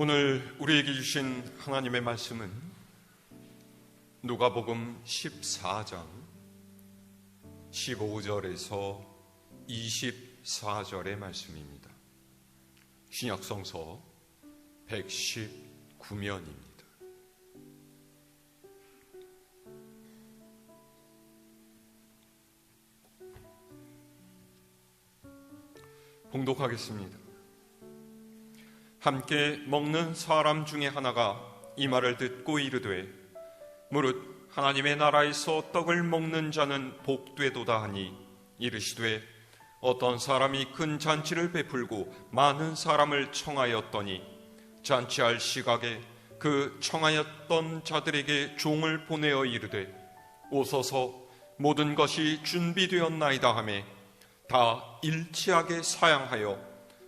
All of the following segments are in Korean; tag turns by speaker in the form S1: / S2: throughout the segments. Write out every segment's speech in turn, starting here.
S1: 오늘 우리에게 주신 하나님의 말씀은 누가복음 14장 15절에서 24절의 말씀입니다. 신약성서 119면입니다. 봉독하겠습니다. 함께 먹는 사람 중에 하나가 이 말을 듣고 이르되 무릇 하나님의 나라에서 떡을 먹는 자는 복되도다 하니 이르시되 어떤 사람이 큰 잔치를 베풀고 많은 사람을 청하였더니 잔치할 시각에 그 청하였던 자들에게 종을 보내어 이르되 오소서 모든 것이 준비되었나이다 하매 다 일치하게 사양하여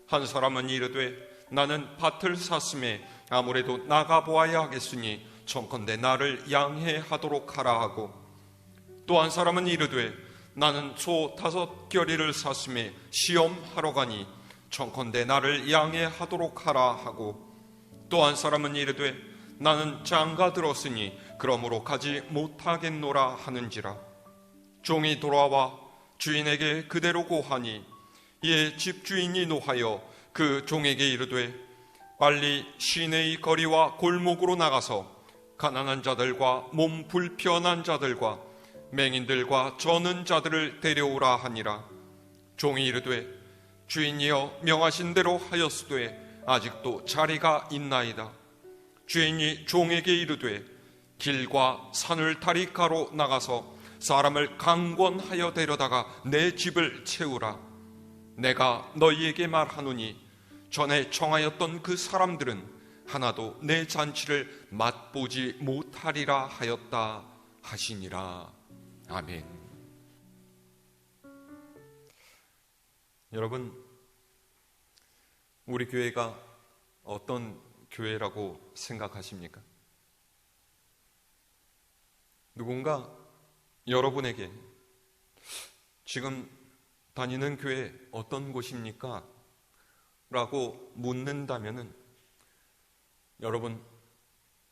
S1: 한 사람은 이르되 나는 밭을 샀음에 아무래도 나가보아야 하겠으니 청컨대 나를 양해하도록 하라 하고 또 한 사람은 이르되 나는 소 5겨리를 샀음에 시험하러 가니 청컨대 나를 양해하도록 하라 하고 또 한 사람은 이르되 나는 장가 들었으니 그러므로 가지 못하겠노라 하는지라. 종이 돌아와 주인에게 그대로 고하니 이에 집주인이 노하여 그 종에게 이르되 빨리 시내의 거리와 골목으로 나가서 가난한 자들과 몸 불편한 자들과 맹인들과 저는 자들을 데려오라 하니라. 종이 이르되 주인이여 명하신 대로 하였으되 아직도 자리가 있나이다. 주인이 종에게 이르되 길과 산울다리가로 나가서 사람을 강권하여 데려다가 내 집을 채우라. 내가 너희에게 말하노니 전에 청하였던 그 사람들은 하나도 내 잔치를 맛보지 못하리라 하였다 하시니라. 아멘. 여러분, 우리 교회가 어떤 교회라고 생각하십니까? 누군가 여러분에게 지금 다니는 교회 어떤 곳입니까? 라고 묻는다면은 여러분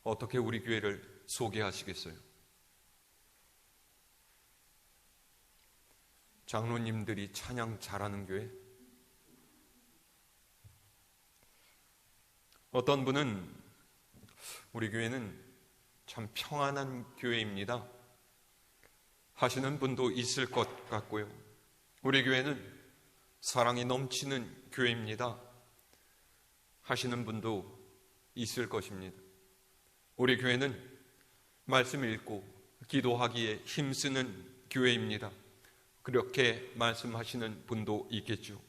S1: 어떻게 우리 교회를 소개하시겠어요? 장로님들이 찬양 잘하는 교회? 어떤 분은 우리 교회는 참 평안한 교회입니다 하시는 분도 있을 것 같고요. 우리 교회는 사랑이 넘치는 교회입니다 하시는 분도 있을 것입니다. 우리 교회는 말씀 읽고 기도하기에 힘쓰는 교회입니다. 그렇게 말씀하시는 분도 있겠죠.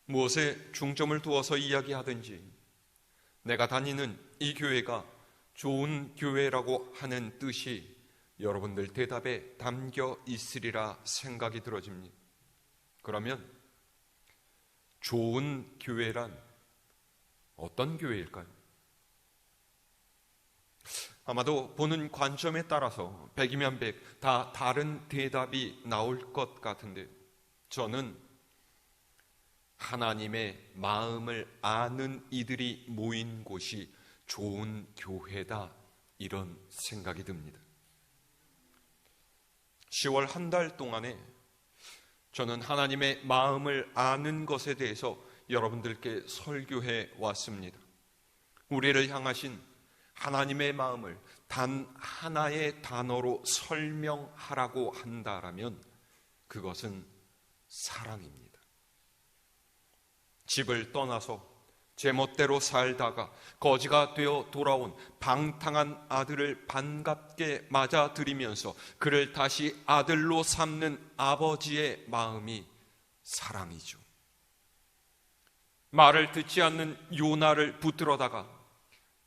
S1: 무엇에 중점을 두어서 이야기하든지 내가 다니는 이 교회가 좋은 교회라고 하는 뜻이 여러분들 대답에 담겨 있으리라 생각이 들어집니다. 그러면 좋은 교회란 어떤 교회일까요? 아마도 보는 관점에 따라서 100이면 100 다 다른 대답이 나올 것 같은데 저는 하나님의 마음을 아는 이들이 모인 곳이 좋은 교회다 이런 생각이 듭니다. 10월 한 달 동안에 저는 하나님의 마음을 아는 것에 대해서 여러분들께 설교해 왔습니다. 우리를 향하신 하나님의 마음을 단 하나의 단어로 설명하라고 한다라면 그것은 사랑입니다. 집을 떠나서 제멋대로 살다가 거지가 되어 돌아온 방탕한 아들을 반갑게 맞아들이면서 그를 다시 아들로 삼는 아버지의 마음이 사랑이죠. 말을 듣지 않는 요나를 붙들어다가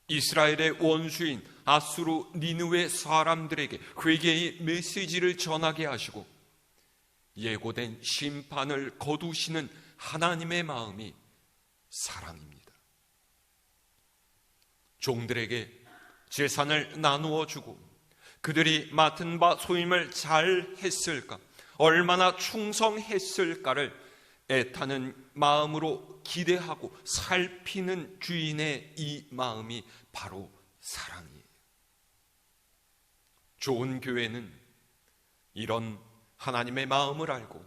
S1: 이스라엘의 원수인 아수르 니느웨 사람들에게 회개의 메시지를 전하게 하시고 예고된 심판을 거두시는 하나님의 마음이 사랑입니다. 종들에게 재산을 나누어 주고 그들이 맡은 바 소임을 잘 했을까, 얼마나 충성했을까를 애타는 마음으로 기대하고 살피는 주인의 이 마음이 바로 사랑이에요. 좋은 교회는 이런 하나님의 마음을 알고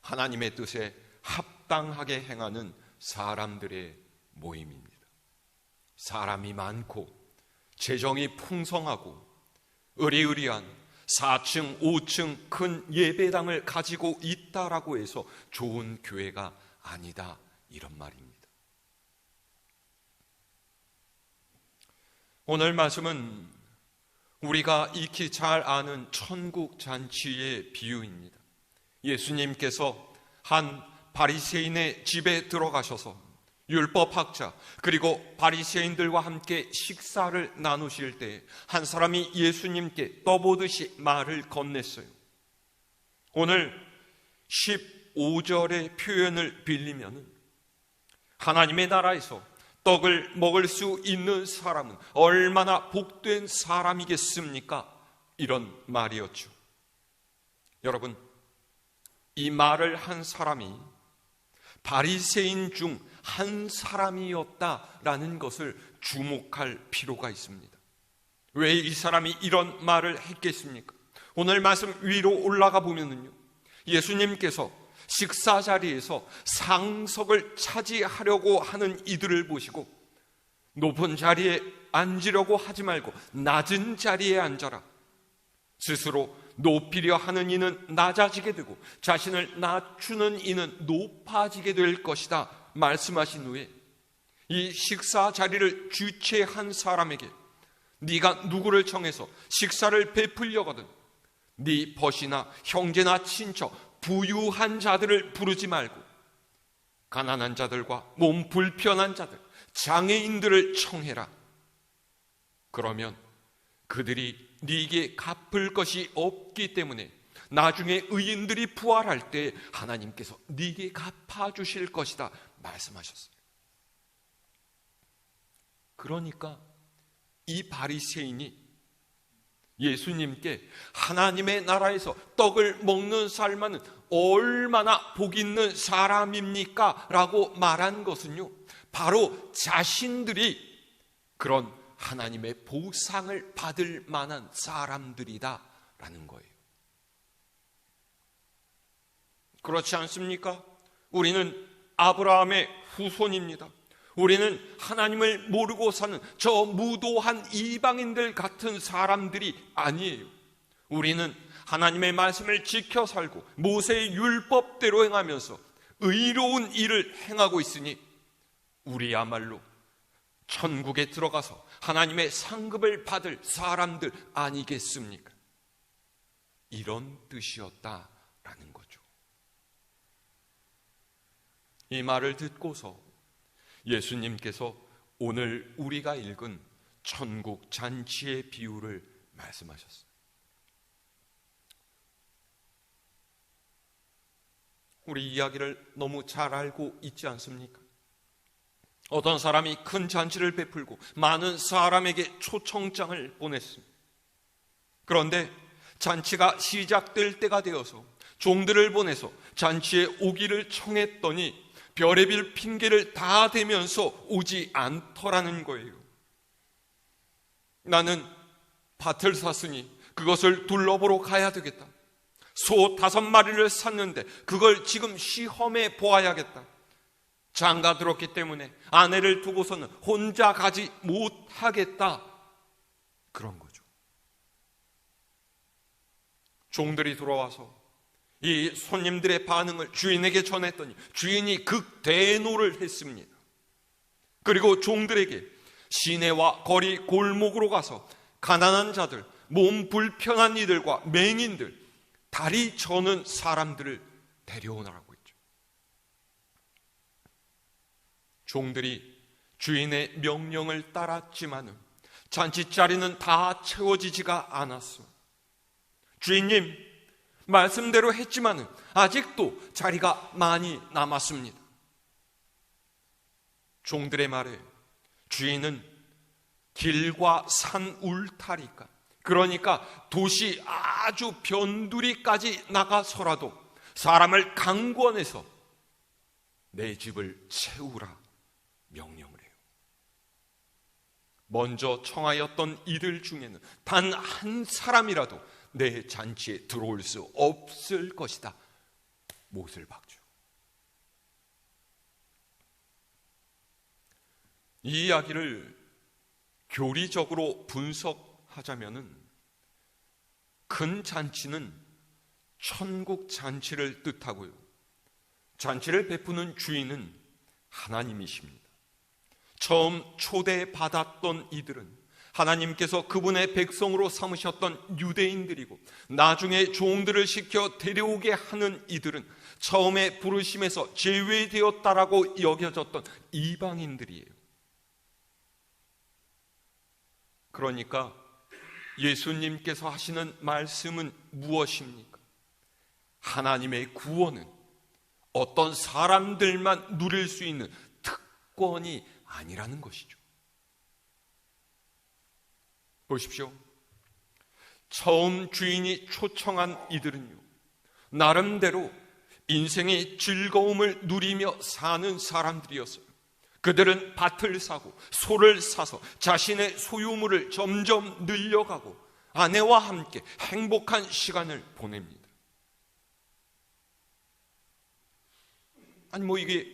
S1: 하나님의 뜻에 합당하게 행하는 사람들의 모임입니다. 사람이 많고 재정이 풍성하고 의리의리한 4층, 5층 큰 예배당을 가지고 있다라고 해서 좋은 교회가 아니다, 이런 말입니다. 오늘 말씀은 우리가 익히 잘 아는 천국 잔치의 비유입니다. 예수님께서 한 바리새인의 집에 들어가셔서 율법학자 그리고 바리새인들과 함께 식사를 나누실 때 한 사람이 예수님께 떠보듯이 말을 건넸어요. 오늘 15절의 표현을 빌리면 하나님의 나라에서 떡을 먹을 수 있는 사람은 얼마나 복된 사람이겠습니까? 이런 말이었죠. 여러분, 이 말을 한 사람이 바리새인 중 한 사람이었다라는 것을 주목할 필요가 있습니다. 왜 이 사람이 이런 말을 했겠습니까? 오늘 말씀 위로 올라가 보면은요, 예수님께서 식사 자리에서 상석을 차지하려고 하는 이들을 보시고 높은 자리에 앉으려고 하지 말고 낮은 자리에 앉아라. 스스로 높이려 하는 이는 낮아지게 되고 자신을 낮추는 이는 높아지게 될 것이다 말씀하신 후에 이 식사 자리를 주최한 사람에게 네가 누구를 청해서 식사를 베풀려거든 네 벗이나 형제나 친척 부유한 자들을 부르지 말고 가난한 자들과 몸 불편한 자들, 장애인들을 청해라. 그러면 그들이 네게 갚을 것이 없기 때문에 나중에 의인들이 부활할 때 하나님께서 네게 갚아주실 것이다 말씀하셨어요. 그러니까 이 바리새인이 예수님께 하나님의 나라에서 떡을 먹는 사람은 얼마나 복 있는 사람입니까? 라고 말한 것은요, 바로 자신들이 그런 하나님의 보상을 받을 만한 사람들이다 라는 거예요. 그렇지 않습니까? 우리는 아브라함의 후손입니다. 우리는 하나님을 모르고 사는 저 무도한 이방인들 같은 사람들이 아니에요. 우리는 하나님의 말씀을 지켜 살고 모세의 율법대로 행하면서 의로운 일을 행하고 있으니 우리야말로 천국에 들어가서 하나님의 상급을 받을 사람들 아니겠습니까? 이런 뜻이었다라는 거죠. 이 말을 듣고서 예수님께서 오늘 우리가 읽은 천국 잔치의 비유를 말씀하셨어요. 우리 이야기를 너무 잘 알고 있지 않습니까? 어떤 사람이 큰 잔치를 베풀고 많은 사람에게 초청장을 보냈습니다. 그런데 잔치가 시작될 때가 되어서 종들을 보내서 잔치에 오기를 청했더니 별의별 핑계를 다 대면서 오지 않더라는 거예요. 나는 밭을 샀으니 그것을 둘러보러 가야 되겠다. 소 5마리를 샀는데 그걸 지금 시험해 보아야겠다. 장가 들었기 때문에 아내를 두고서는 혼자 가지 못하겠다. 그런 거죠. 종들이 돌아와서 이 손님들의 반응을 주인에게 전했더니 주인이 극대노를 했습니다. 그리고 종들에게 시내와 거리 골목으로 가서 가난한 자들, 몸 불편한 이들과 맹인들, 다리 저는 사람들을 데려오라고 했죠. 종들이 주인의 명령을 따랐지만은 잔치자리는 다 채워지지가 않았습니다. 주인님, 말씀대로 했지만은 아직도 자리가 많이 남았습니다. 종들의 말에 주인은 길과 산 울타리가, 그러니까 도시 아주 변두리까지 나가서라도 사람을 강권해서 내 집을 채우라 명령을 해요. 먼저 청하였던 이들 중에는 단 한 사람이라도 내 잔치에 들어올 수 없을 것이다. 못을 박죠. 이 이야기를 교리적으로 분석하자면은 큰 잔치는 천국 잔치를 뜻하고요. 잔치를 베푸는 주인은 하나님이십니다. 처음 초대받았던 이들은 하나님께서 그분의 백성으로 삼으셨던 유대인들이고, 나중에 종들을 시켜 데려오게 하는 이들은 처음에 부르심에서 제외되었다라고 여겨졌던 이방인들이에요. 그러니까 예수님께서 하시는 말씀은 무엇입니까? 하나님의 구원은 어떤 사람들만 누릴 수 있는 특권이 아니라는 것이죠. 보십시오. 처음 주인이 초청한 이들은요, 나름대로 인생의 즐거움을 누리며 사는 사람들이었어요. 그들은 밭을 사고 소를 사서 자신의 소유물을 점점 늘려가고 아내와 함께 행복한 시간을 보냅니다. 아니, 이게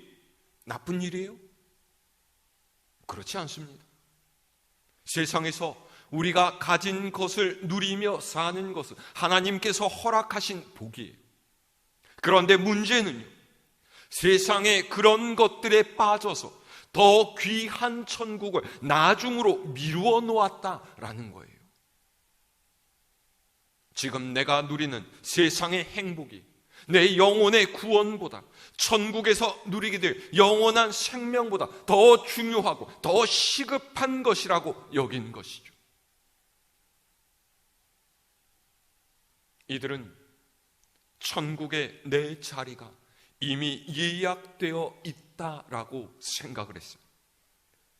S1: 나쁜 일이에요? 그렇지 않습니다. 세상에서 우리가 가진 것을 누리며 사는 것은 하나님께서 허락하신 복이에요. 그런데 문제는요, 세상에 그런 것들에 빠져서 더 귀한 천국을 나중으로 미루어 놓았다라는 거예요. 지금 내가 누리는 세상의 행복이 내 영혼의 구원보다, 천국에서 누리게 될 영원한 생명보다 더 중요하고 더 시급한 것이라고 여긴 것이죠. 이들은 천국의 내 자리가 이미 예약되어 있다라고 생각을 했어요.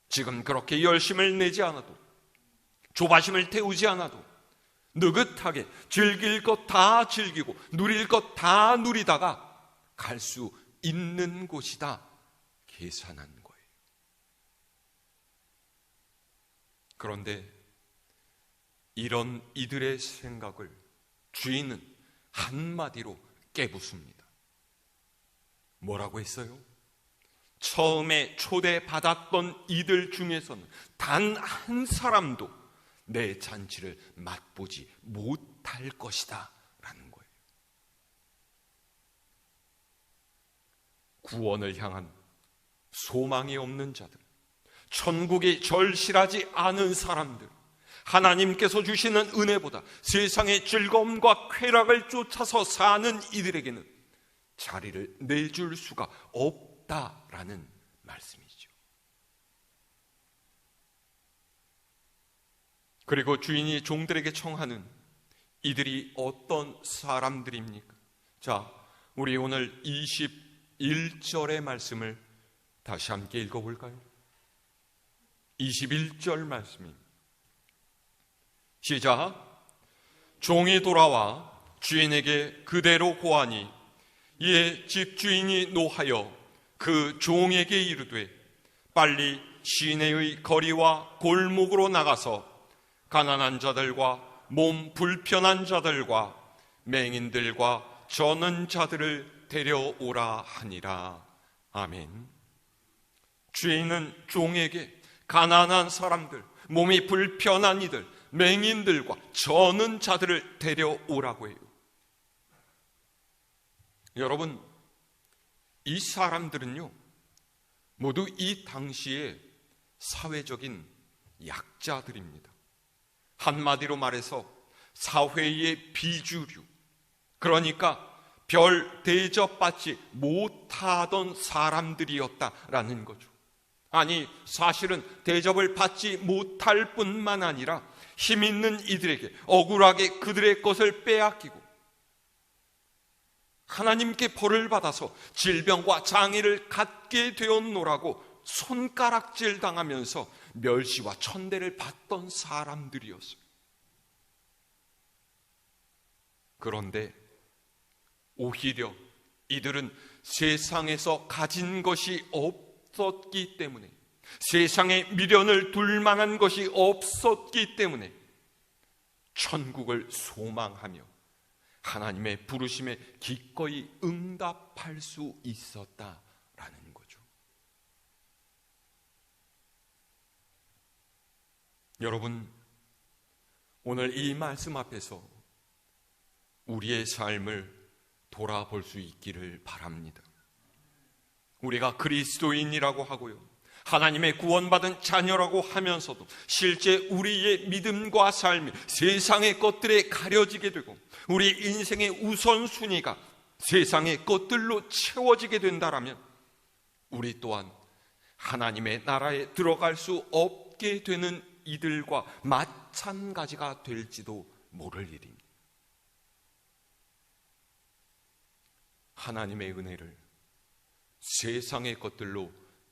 S1: 지금 그렇게 열심을 내지 않아도, 조바심을 태우지 않아도 느긋하게 즐길 것 다 즐기고 누릴 것 다 누리다가 갈 수 있는 곳이다 계산한 거예요. 그런데 이런 이들의 생각을 주인은 한마디로 깨부숩니다. 뭐라고 했어요? 처음에 초대받았던 이들 중에서는 단 한 사람도 내 잔치를 맛보지 못할 것이다 라는 거예요. 구원을 향한 소망이 없는 자들, 천국이 절실하지 않은 사람들, 하나님께서 주시는 은혜보다 세상의 즐거움과 쾌락을 쫓아서 사는 이들에게는 자리를 내줄 수가 없다라는 말씀이죠. 그리고 주인이 종들에게 청하는 이들이 어떤 사람들입니까? 자, 우리 오늘 21절의 말씀을 다시 함께 읽어볼까요? 21절 말씀입니다. 시작. 종이 돌아와 주인에게 그대로 고하니 이에 집주인이 노하여 그 종에게 이르되 빨리 시내의 거리와 골목으로 나가서 가난한 자들과 몸 불편한 자들과 맹인들과 저는 자들을 데려오라 하니라. 아멘. 주인은 종에게 가난한 사람들, 몸이 불편한 이들, 맹인들과 저는 자들을 데려오라고 해요. 여러분, 이 사람들은요, 모두 이 당시의 사회적인 약자들입니다. 한마디로 말해서 사회의 비주류, 그러니까 별 대접받지 못하던 사람들이었다라는 거죠. 아니, 사실은 대접을 받지 못할 뿐만 아니라 힘 있는 이들에게 억울하게 그들의 것을 빼앗기고 하나님께 벌을 받아서 질병과 장애를 갖게 되었노라고 손가락질 당하면서 멸시와 천대를 받던 사람들이었어요. 그런데 오히려 이들은 세상에서 가진 것이 없었기 때문에, 세상에 미련을 둘 만한 것이 없었기 때문에 천국을 소망하며 하나님의 부르심에 기꺼이 응답할 수 있었다라는 거죠. 여러분, 오늘 이 말씀 앞에서 우리의 삶을 돌아볼 수 있기를 바랍니다. 우리가 그리스도인이라고 하고요, 하나님의 구원받은 자녀라고 하면서도 실제 우리의 믿음과 삶이 세상의 것들에 가려지게 되고 우리 인생의 우선순위가 세상의 것들로 채워지게 된다라면 우리 또한 하나님의 나라에 들어갈 수 없게 되는 이들과 마찬가지가 될지도 모를 일입니다. 하나님의 은혜를 세상의 것들로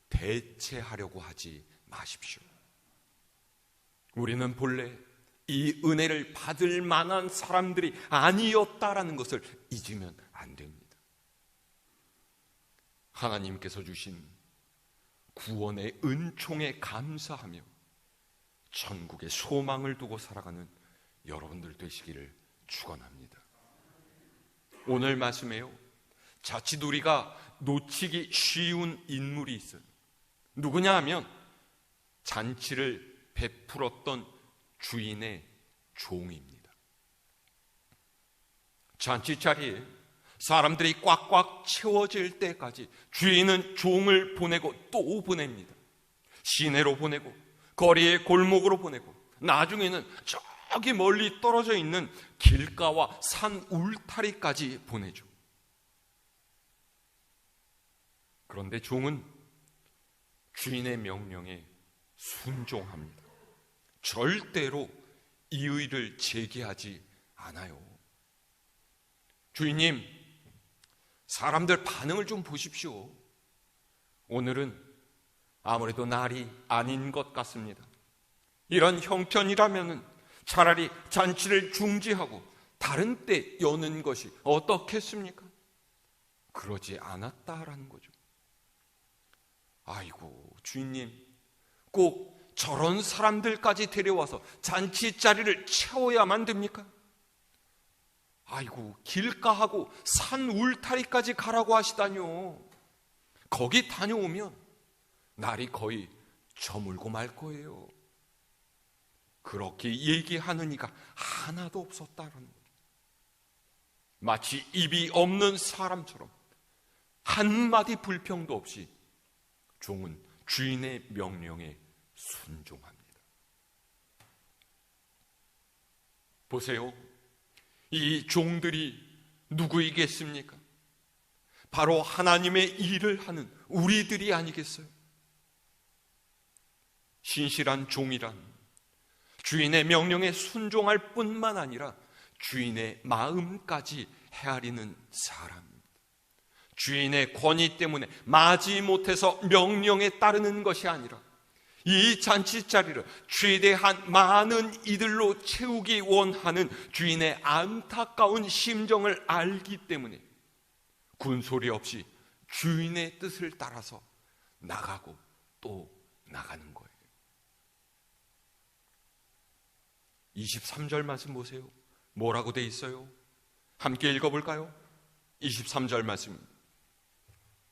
S1: 대체하려고 하지 마십시오. 우리는 본래 이 은혜를 받을 만한 사람들이 아니었다라는 것을 잊으면 안 됩니다. 하나님께서 주신 구원의 은총에 감사하며 천국의 소망을 두고 살아가는 여러분들 되시기를 축원합니다. 오늘 말씀에요, 자칫 우리가 놓치기 쉬운 인물이 있어요. 누구냐 하면 잔치를 베풀었던 주인의 종입니다. 잔치 자리에 사람들이 꽉꽉 채워질 때까지 주인은 종을 보내고 또 보냅니다. 시내로 보내고 거리의 골목으로 보내고 나중에는 저기 멀리 떨어져 있는 길가와 산 울타리까지 보내죠. 그런데 종은 주인의 명령에 순종합니다. 절대로 이의를 제기하지 않아요. 주인님, 사람들 반응을 좀 보십시오. 오늘은 아무래도 날이 아닌 것 같습니다. 이런 형편이라면 차라리 잔치를 중지하고 다른 때 여는 것이 어떻겠습니까? 그러지 않았다라는 거죠. 아이고, 주인님, 꼭 저런 사람들까지 데려와서 잔치 자리를 채워야만 됩니까? 아이고, 길가하고 산 울타리까지 가라고 하시다뇨. 거기 다녀오면 날이 거의 저물고 말 거예요. 그렇게 얘기하는 이가 하나도 없었다는 거죠. 마치 입이 없는 사람처럼 한마디 불평도 없이 종은 주인의 명령에 순종합니다. 보세요, 이 종들이 누구이겠습니까? 바로 하나님의 일을 하는 우리들이 아니겠어요? 신실한 종이란 주인의 명령에 순종할 뿐만 아니라 주인의 마음까지 헤아리는 사람입니다. 주인의 권위 때문에 마지못해서 명령에 따르는 것이 아니라 이 잔치자리를 최대한 많은 이들로 채우기 원하는 주인의 안타까운 심정을 알기 때문에 군소리 없이 주인의 뜻을 따라서 나가고 또 나가는 거예요. 23절 말씀 보세요. 뭐라고 돼 있어요? 함께 읽어볼까요? 23절 말씀입니다.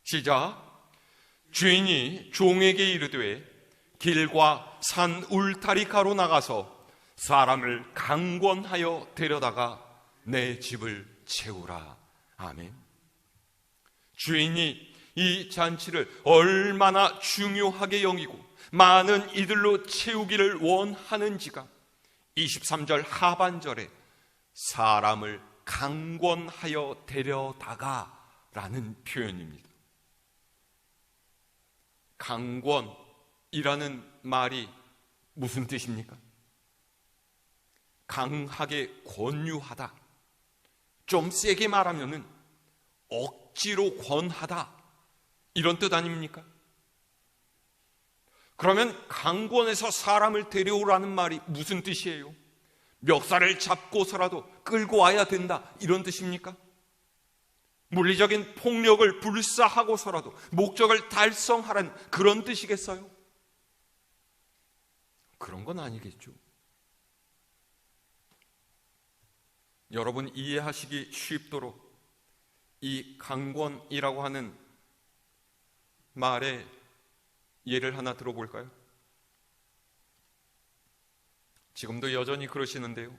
S1: 시작. 주인이 종에게 이르되 길과 산 울타리가로 나가서 사람을 강권하여 데려다가 내 집을 채우라. 아멘. 주인이 이 잔치를 얼마나 중요하게 여기고 많은 이들로 채우기를 원하는지가 23절 하반절에 사람을 강권하여 데려다가 라는 표현입니다. 강권이라는 말이 무슨 뜻입니까? 강하게 권유하다, 좀 세게 말하면은 억지로 권하다, 이런 뜻 아닙니까? 그러면 강권해서 사람을 데려오라는 말이 무슨 뜻이에요? 멱살을 잡고서라도 끌고 와야 된다, 이런 뜻입니까? 물리적인 폭력을 불사하고서라도 목적을 달성하라는 그런 뜻이겠어요? 그런 건 아니겠죠. 여러분 이해하시기 쉽도록 이 강권이라고 하는 말의 예를 하나 들어볼까요? 지금도 여전히 그러시는데요.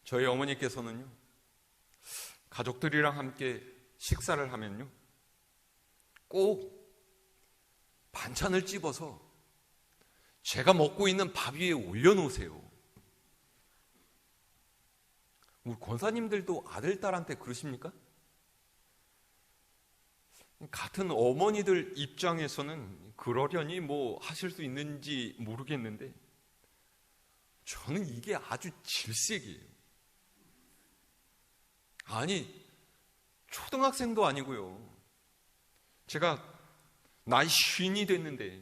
S1: 저희 어머니께서는요, 가족들이랑 함께 식사를 하면요, 꼭 반찬을 찝어서 제가 먹고 있는 밥 위에 올려놓으세요. 우리 권사님들도 아들, 딸한테 그러십니까? 같은 어머니들 입장에서는 그러려니 뭐 하실 수 있는지 모르겠는데 저는 이게 아주 질색이에요. 아니, 초등학생도 아니고요. 제가 나이 50이 됐는데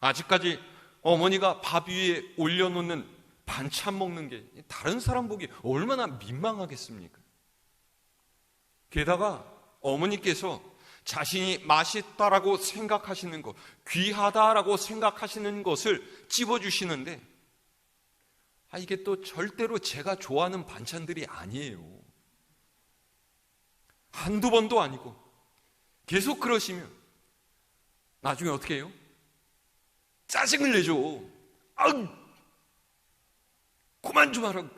S1: 아직까지 어머니가 밥 위에 올려놓는 반찬 먹는 게 다른 사람 보기 얼마나 민망하겠습니까? 게다가 어머니께서 자신이 맛있다라고 생각하시는 것, 귀하다라고 생각하시는 것을 찝어주시는데 이게 또 절대로 제가 좋아하는 반찬들이 아니에요. 한두 번도 아니고 계속 그러시면 나중에 어떻게 해요? 짜증을 내죠. 아우, 그만 좀 하라고.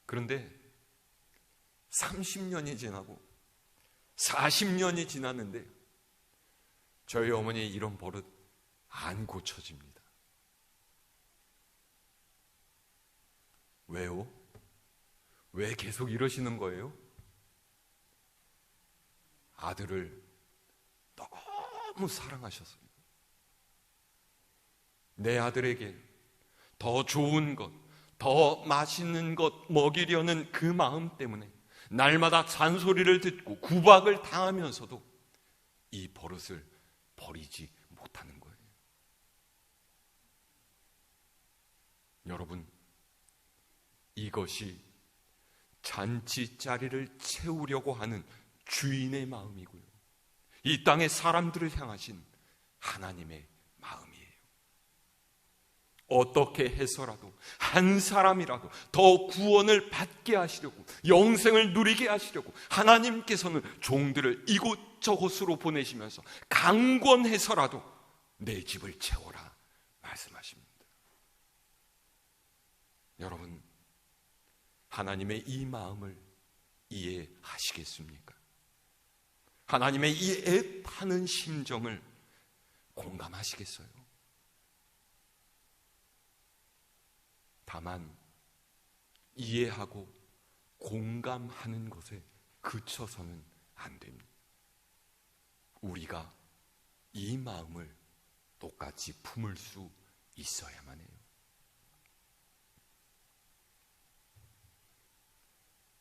S1: 그런데 30년이 지나고 40년이 지났는데 저희 어머니의 이런 버릇 안 고쳐집니다. 왜요? 왜 계속 이러시는 거예요? 아들을 너무 사랑하셨어요. 내 아들에게 더 좋은 것, 더 맛있는 것 먹이려는 그 마음 때문에 날마다 잔소리를 듣고 구박을 당하면서도 이 버릇을 버리지 못하는 거예요. 여러분, 이것이 잔치자리를 채우려고 하는 주인의 마음이고요, 이 땅의 사람들을 향하신 하나님의 마음이에요. 어떻게 해서라도 한 사람이라도 더 구원을 받게 하시려고, 영생을 누리게 하시려고 하나님께서는 종들을 이곳저곳으로 보내시면서 강권해서라도 내 집을 채워라 말씀하십니다. 여러분, 하나님의 이 마음을 이해하시겠습니까? 하나님의 이 애타는 심정을 공감하시겠어요? 다만 이해하고 공감하는 것에 그쳐서는 안 됩니다. 우리가 이 마음을 똑같이 품을 수 있어야만 해요.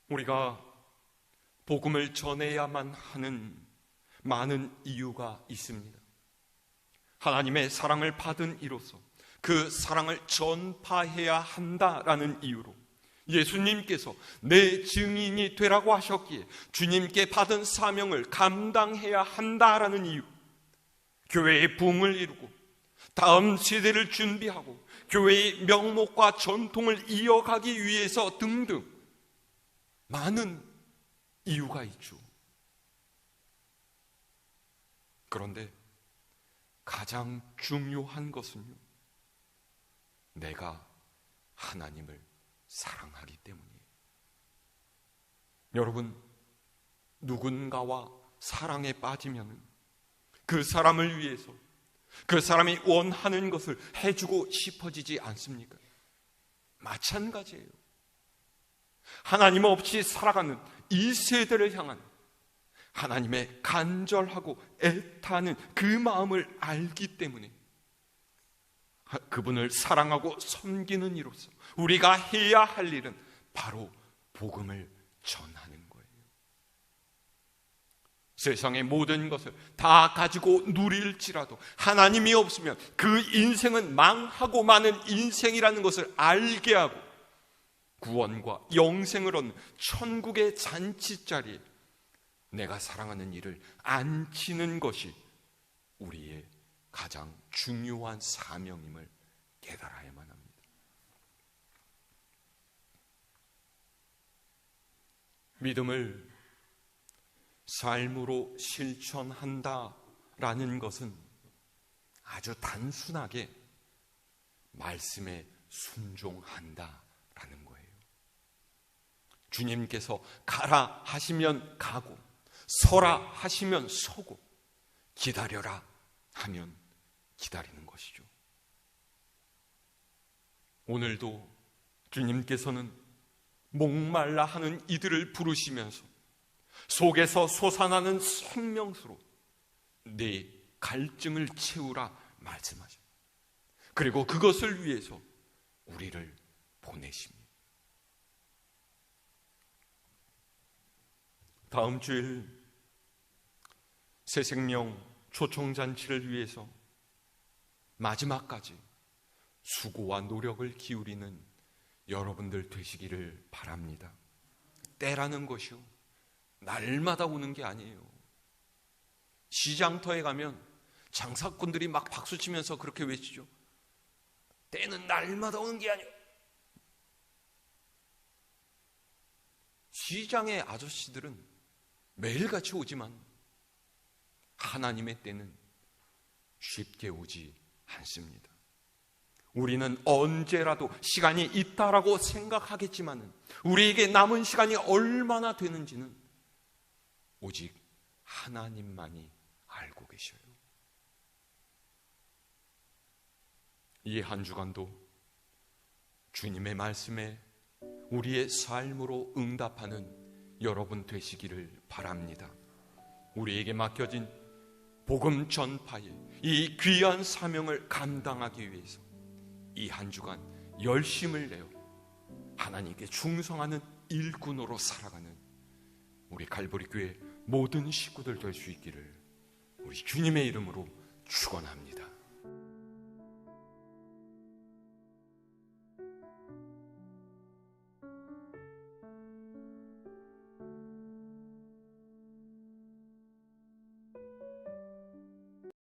S1: 우리가 복음을 전해야만 하는 많은 이유가 있습니다. 하나님의 사랑을 받은 이로써 그 사랑을 전파해야 한다라는 이유로 예수님께서 내 증인이 되라고 하셨기에 주님께 받은 사명을 감당해야 한다라는 이유, 교회의 부흥을 이루고 다음 세대를 준비하고 교회의 명목과 전통을 이어가기 위해서 등등 많은 이유가 있죠. 그런데 가장 중요한 것은요, 내가 하나님을 사랑하기 때문이에요. 여러분, 누군가와 사랑에 빠지면 그 사람을 위해서 그 사람이 원하는 것을 해주고 싶어지지 않습니까? 마찬가지예요. 하나님 없이 살아가는 이 세대를 향한 하나님의 간절하고 애타는 그 마음을 알기 때문에 그분을 사랑하고 섬기는 이로써 우리가 해야 할 일은 바로 복음을 전하는 거예요. 세상의 모든 것을 다 가지고 누릴지라도 하나님이 없으면 그 인생은 망하고 마는 인생이라는 것을 알게 하고 구원과 영생을 얻는 천국의 잔치자리에 내가 사랑하는 이를 앉히는 것이 우리의 가장 중요한 사명임을 깨달아야만 합니다. 믿음을 삶으로 실천한다라는 것은 아주 단순하게 말씀에 순종한다라는 거예요. 주님께서 가라 하시면 가고, 서라 하시면 서고, 기다려라 하면 기다리는 것이죠. 오늘도 주님께서는 목말라 하는 이들을 부르시면서 속에서 솟아나는 생명수로 내 갈증을 채우라 말씀하십니다. 그리고 그것을 위해서 우리를 보내십니다. 다음 주일 새생명 초청잔치를 위해서 마지막까지 수고와 노력을 기울이는 여러분들 되시기를 바랍니다. 때라는 것이요, 날마다 오는 게 아니에요. 시장터에 가면 장사꾼들이 막 박수치면서 그렇게 외치죠. 때는 날마다 오는 게 아니에요. 시장의 아저씨들은 매일같이 오지만 하나님의 때는 쉽게 오지 않습니다. 우리는 언제라도 시간이 있다라고 생각하겠지만 우리에게 남은 시간이 얼마나 되는지는 오직 하나님만이 알고 계셔요. 이 한 주간도 주님의 말씀에 우리의 삶으로 응답하는 여러분 되시기를 바랍니다. 우리에게 맡겨진 복음 전파의 이 귀한 사명을 감당하기 위해서 이 한 주간 열심을 내어 하나님께 충성하는 일꾼으로 살아가는 우리 갈보리 교회 모든 식구들 될 수 있기를 우리 주님의 이름으로 축원합니다.